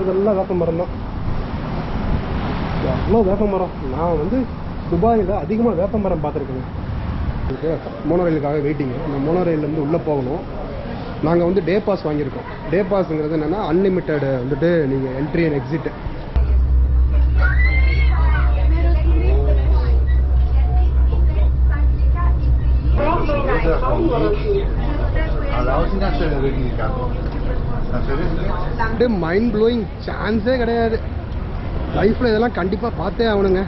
இருக்கிறதெல்லாம் வேப்ப மரம் தான். அவ்வளோ வேப்ப மரம். நான் வந்து துபாயில் அதிகமாக வேப்ப மரம் பார்த்துருக்கேங்க. மோனோ ரயிலுக்காக வெயிட்டிங்கு. அந்த மோனோ ரயிலேருந்து உள்ளே போகணும். நாங்கள் வந்து டே பாஸ் வாங்கியிருக்கோம். டே பாஸுங்கிறது என்னென்னா அன்லிமிட்டெடு வந்துட்டு நீங்கள் entry and exit. Mind blowing சான்ஸே கிடையாது. லைஃப்பில் இதெல்லாம் கண்டிப்பாக பார்த்தே ஆகணுங்க.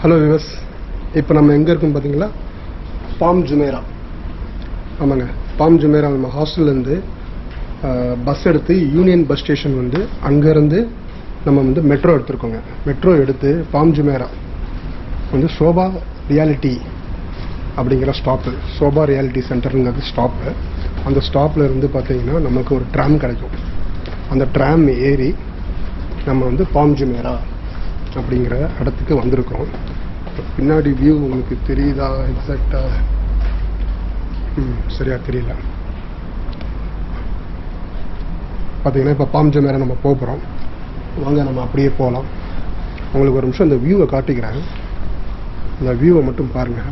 ஹலோ விவர்ஸ், இப்போ நம்ம எங்கே இருக்கோம் பார்த்தீங்களா? Palm Jumeirah. ஆமாங்க, பாம் ஜுமேரா. நம்ம ஹாஸ்டல்லேருந்து பஸ் எடுத்து யூனியன் பஸ் ஸ்டேஷன் வந்து அங்கேருந்து நம்ம வந்து மெட்ரோ எடுத்துருக்கோங்க. மெட்ரோ எடுத்து பாம் ஜுமேரா வந்து சோபா ரியாலிட்டி அப்படிங்கிற ஸ்டாப்பு. சோபா ரியாலிட்டி சென்டருங்கிறது ஸ்டாப்பு. அந்த ஸ்டாப்பில் இருந்து பார்த்தீங்கன்னா நமக்கு ஒரு ட்ராம் கிடைக்கும். அந்த ட்ராம் ஏறி நம்ம வந்து பாம் ஜுமேரா அப்படிங்கிற இடத்துக்கு வந்திருக்கோம். பின்னாடி வியூ உங்களுக்கு தெரியுதா? எக்ஸாக்டாக சரியா தெரியல. பார்த்தீங்கன்னா இப்போ பாம் ஜுமேரா நம்ம போகிறோம். வாங்க நம்ம அப்படியே போகலாம். உங்களுக்கு ஒரு நிமிஷம் இந்த வியூவை காட்டிக்கிறேன். இந்த வியூவை மட்டும் பாருங்கள்.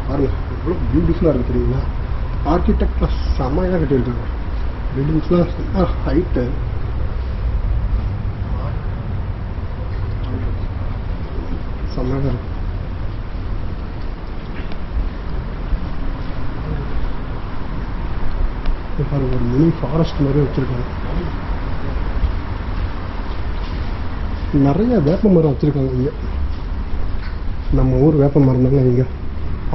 பாருங்க எவ்வளோ பியூட்டிஃபுல்லாக இருக்குது தெரியுங்களா? ஆர்கிடெக்ட்லாம் செம்மையாக கட்டியிருக்காங்க. பில்டிங்ஸ்லாம் ஹைட்டு. செம்மையாக இருக்கு. பாருங்க ஒரு மினி ஃபாரஸ்ட் மாதிரி வச்சுருக்காங்க. நிறைய வேப்ப மரம் வச்சுருக்காங்க இங்கே. நம்ம ஊர் வேப்ப மரம் தாங்க இங்கே.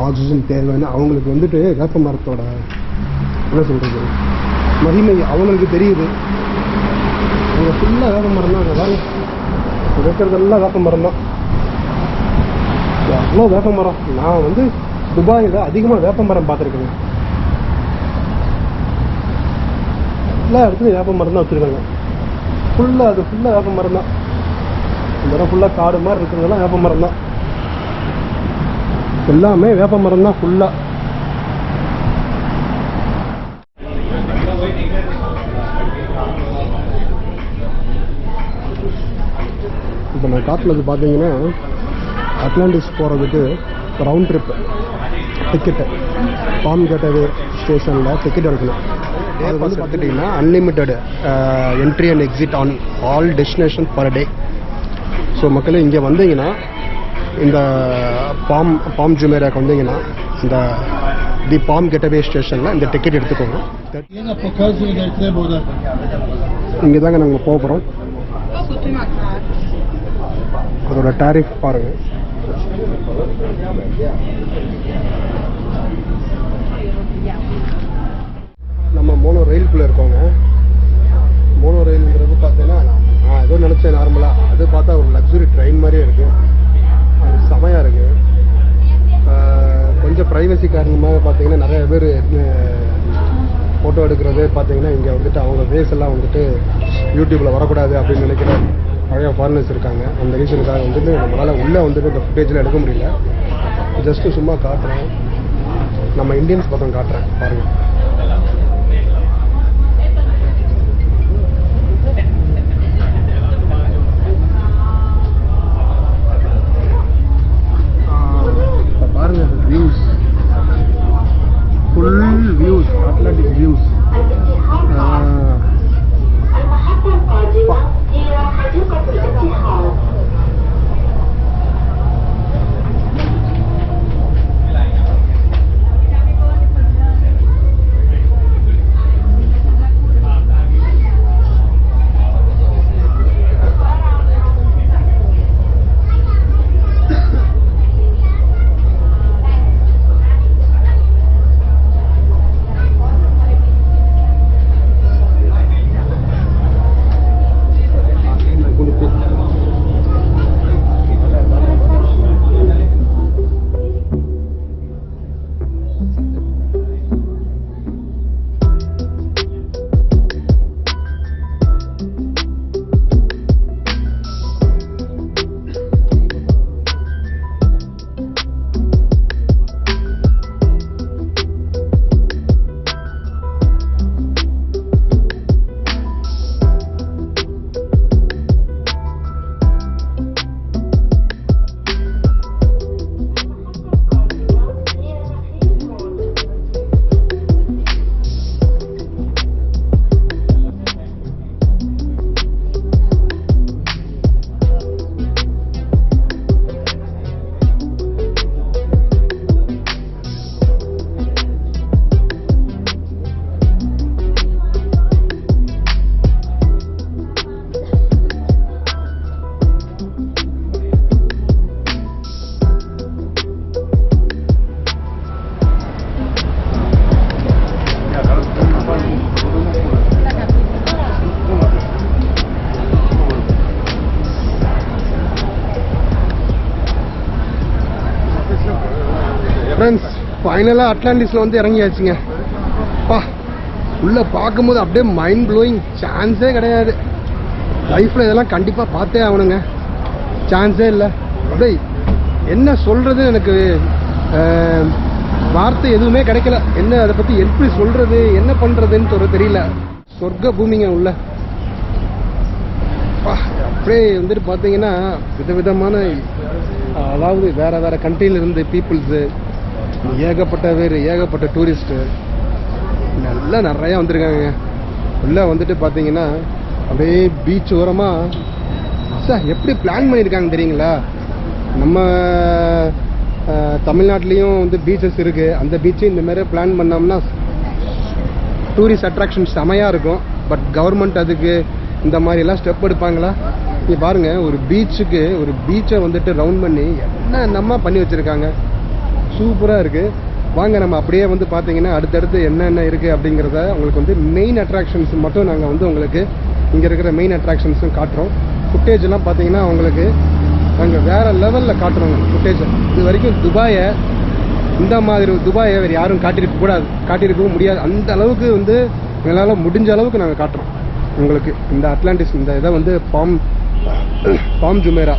ஆக்சிஜன் தேவைன்னு அவங்களுக்கு வந்துட்டு வேப்ப மரத்தோட என்ன சொல்கிறது மகிமை அவங்களுக்கு தெரியுது. அவங்க ஃபுல்லாக வேப்ப மரம் தான். அங்கே இருக்கிறதெல்லாம் வேப்ப மரம் தான். அவ்வளோ வேப்ப மரம். நான் வந்து துபாயில் அதிகமாக வேப்ப மரம் பார்த்துருக்கேங்க. எல்லா இடத்துலையும் வேப்ப மரம் தான் வச்சுருக்காங்க. ஃபுல்லாக அது ஃபுல்லாக வேப்ப மரம் தான். இந்த இடம் ஃபுல்லாக காடு மாதிரி இருக்கிறதெல்லாம் வேப்ப மரம் தான். எல்லாமே வேப்ப மரம் தான் ஃபுல்லாக. இப்போ நான் காட்டினது பார்த்தீங்கன்னா அட்லாண்டிஸ் போகிறதுக்கு ரவுண்ட் ட்ரிப்பு டிக்கெட்டு. பாம் கேட்டவே ஸ்டேஷனில் டிக்கெட் எடுக்கணும். அது வந்து பார்த்துட்டிங்கன்னா unlimited entry and exit on all destination per day. So மக்களே இங்கே வந்தீங்கன்னா இந்த பாம் ஜுமேராக்கு வந்தீங்கன்னா இந்த தி பாம் கெட்டவே ஸ்டேஷனில் இந்த டிக்கெட் எடுத்துக்கோங்க. இங்கே தாங்க நாங்கள் போகிறோம். அதோட டாரிஃப் பாருங்கள். நம்ம மோனோ ரயிலுக்குள்ளே இருக்கோங்க. மோனோ ரயிலுங்கிறது பார்த்தீங்கன்னா நான் ஏதோ நினச்சேன் நார்மலாக. அது பார்த்தா ஒரு லக்ஸுரி ட்ரெயின் மாதிரியே இருக்குது. அது செமையாக இருக்குது. கொஞ்சம் ப்ரைவசி காரணமாக பார்த்தீங்கன்னா நிறைய பேர் ஃபோட்டோ எடுக்கிறது பார்த்தீங்கன்னா இங்கே வந்துட்டு அவங்க ஃபேஸ் எல்லாம் வந்துட்டு யூடியூப்பில் வரக்கூடாது அப்படின்னு நினைக்கிற நிறைய ஃபாரினர்ஸ் இருக்காங்க. அந்த ரீசனுக்காக வந்துட்டு நம்மளால் உள்ளே வந்துட்டு இந்த ஃபுட்டேஜில் எடுக்க முடியல. ஜஸ்ட்டு சும்மா காட்டுறேன். நம்ம இந்தியன்ஸ் பக்கம் காட்டுறேன் பாருங்கள். பாருங்க views, full views, Atlantic views. Friends ஃபைனலாக அட்லாண்டிஸில் வந்து இறங்கியாச்சுங்க. பா உள்ளே பார்க்கும்போது அப்படியே மைண்ட் ப்ளோயிங், சான்ஸே கிடையாது. லைஃப்பில் இதெல்லாம் கண்டிப்பாக பார்த்தே ஆகணுங்க, சான்ஸே இல்லை. அப்படியே என்ன சொல்கிறது, எனக்கு வார்த்தை எதுவுமே கிடைக்கல. என்ன அதை பற்றி எப்படி சொல்கிறது, என்ன பண்ணுறதுன்னு சொல்ல தெரியல. சொர்க்க பூமிங்க உள்ள. அப்படியே வந்துட்டு பார்த்தீங்கன்னா விதவிதமான, அதாவது வேறு வேறு கண்ட்ரியிலிருந்து பீப்புள்ஸு, ஏகப்பட்ட டூரிஸ்ட்டு நல்லா நிறையா வந்திருக்காங்க. உள்ளே வந்துட்டு பார்த்தீங்கன்னா அப்படியே பீச் ஓரமாக சார் எப்படி பிளான் பண்ணியிருக்காங்க தெரியுங்களா? நம்ம தமிழ்நாட்டிலையும் வந்து பீச்சஸ் இருக்குது. அந்த பீச்சையும் இந்த மாதிரி பிளான் பண்ணோம்னா டூரிஸ்ட் அட்ராக்ஷன் செமையாக இருக்கும். பட் கவர்மெண்ட் அதுக்கு இந்த மாதிரிலாம் ஸ்டெப் எடுப்பாங்களா? நீ பாருங்கள், ஒரு பீச்சை வந்துட்டு ரவுண்ட் பண்ணி என்னென்னமா பண்ணி வச்சுருக்காங்க. சூப்பராக இருக்குது. வாங்க நம்ம அப்படியே வந்து பார்த்தீங்கன்னா அடுத்தடுத்து என்னென்ன இருக்குது அப்படிங்கிறத உங்களுக்கு வந்து மெயின் அட்ராக்ஷன்ஸ் மட்டும் நாங்கள் வந்து உங்களுக்கு இங்கே இருக்கிற மெயின் அட்ராக்ஷன்ஸும் காட்டுறோம். ஃபுட்டேஜெலாம் பார்த்தீங்கன்னா உங்களுக்கு நாங்கள் வேறு லெவலில் காட்டுறோங்க ஃபுட்டேஜை. இது வரைக்கும் இந்த மாதிரி துபாயை வேறு யாரும் காட்டியிருக்கவும் முடியாது. அந்த அளவுக்கு வந்து எங்களால் முடிஞ்ச அளவுக்கு நாங்கள் காட்டுறோம் உங்களுக்கு. இந்த அட்லாண்டிஸ் இந்த இதை வந்து Palm Jumeirah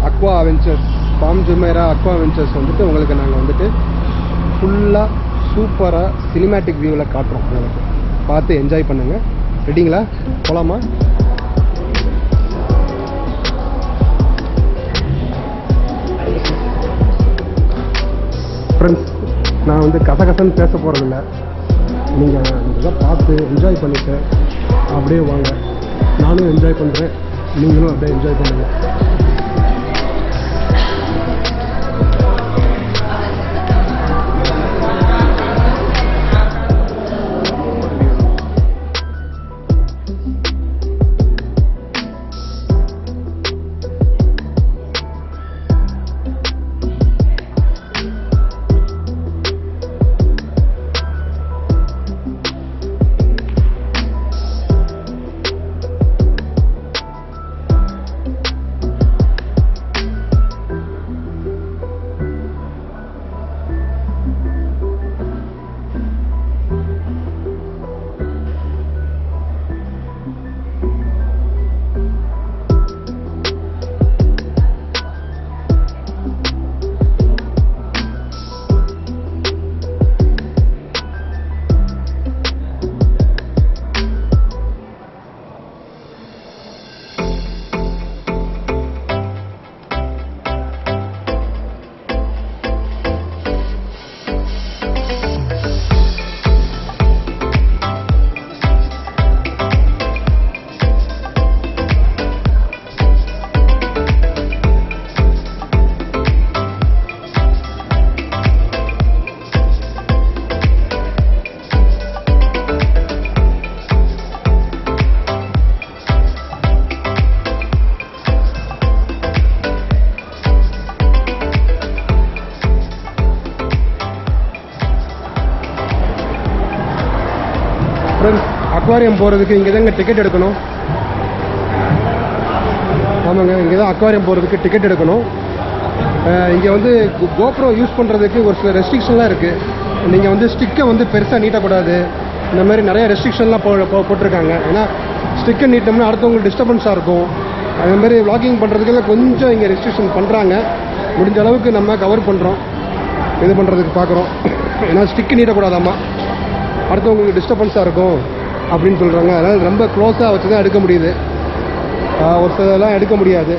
Aqua Adventures, Palm Jumeirah Aqua Adventures வந்துட்டு உங்களுக்கு நாங்கள் வந்துட்டு ஃபுல்லாக சூப்பராக சினிமேட்டிக் வியூவில் காட்டுறோம். உங்களுக்கு பார்த்து என்ஜாய் பண்ணுங்கள். ரெடிங்களா? போகலாமா? ஃப்ரெண்ட்ஸ், நான் வந்து கசகசன்னு பேச போகிறதில்ல. நீங்கள் இதை பார்த்து என்ஜாய் பண்ணிவிட்டு அப்படியே வாங்க. நானும் என்ஜாய் பண்ணுறேன், நீங்களும் அப்படியே என்ஜாய் பண்ணுங்கள். ஃப்ரெண்ட்ஸ், அக்வாரியம் போகிறதுக்கு இங்கே தாங்க டிக்கெட் எடுக்கணும். ஆமாங்க, இங்கே தான் அக்வாரியம் போகிறதுக்கு டிக்கெட் எடுக்கணும். இங்கே வந்து கோப்ரோ யூஸ் பண்ணுறதுக்கு ஒரு சில ரெஸ்ட்ரிக்ஷன்லாம் இருக்குது. நீங்கள் வந்து ஸ்டிக்கை வந்து பெருசாக நீட்டக்கூடாது, இந்த மாதிரி நிறைய ரெஸ்ட்ரிக்ஷன்லாம் போட்டிருக்காங்க. ஏன்னா ஸ்டிக்கை நீட்டோம்னா அடுத்தவங்களுக்கு டிஸ்டர்பன்ஸாக இருக்கும். அதுமாதிரி vlogging பண்ணுறதுக்கெல்லாம் கொஞ்சம் இங்கே ரெஸ்ட்ரிக்ஷன் பண்ணுறாங்க. முடிஞ்ச அளவுக்கு நம்ம கவர் பண்ணுறோம், இது பண்ணுறதுக்கு பார்க்குறோம். ஏன்னா ஸ்டிக்கு நீட்டக்கூடாதாம்மா, அடுத்தவங்களுக்கு டிஸ்டர்பன்ஸாக இருக்கும் அப்படின்னு சொல்கிறாங்க. அதனால் ரொம்ப க்ளோஸாக வச்சு தான் எடுக்க முடியுது, ஒரு சிலலாம் எடுக்க முடியாது.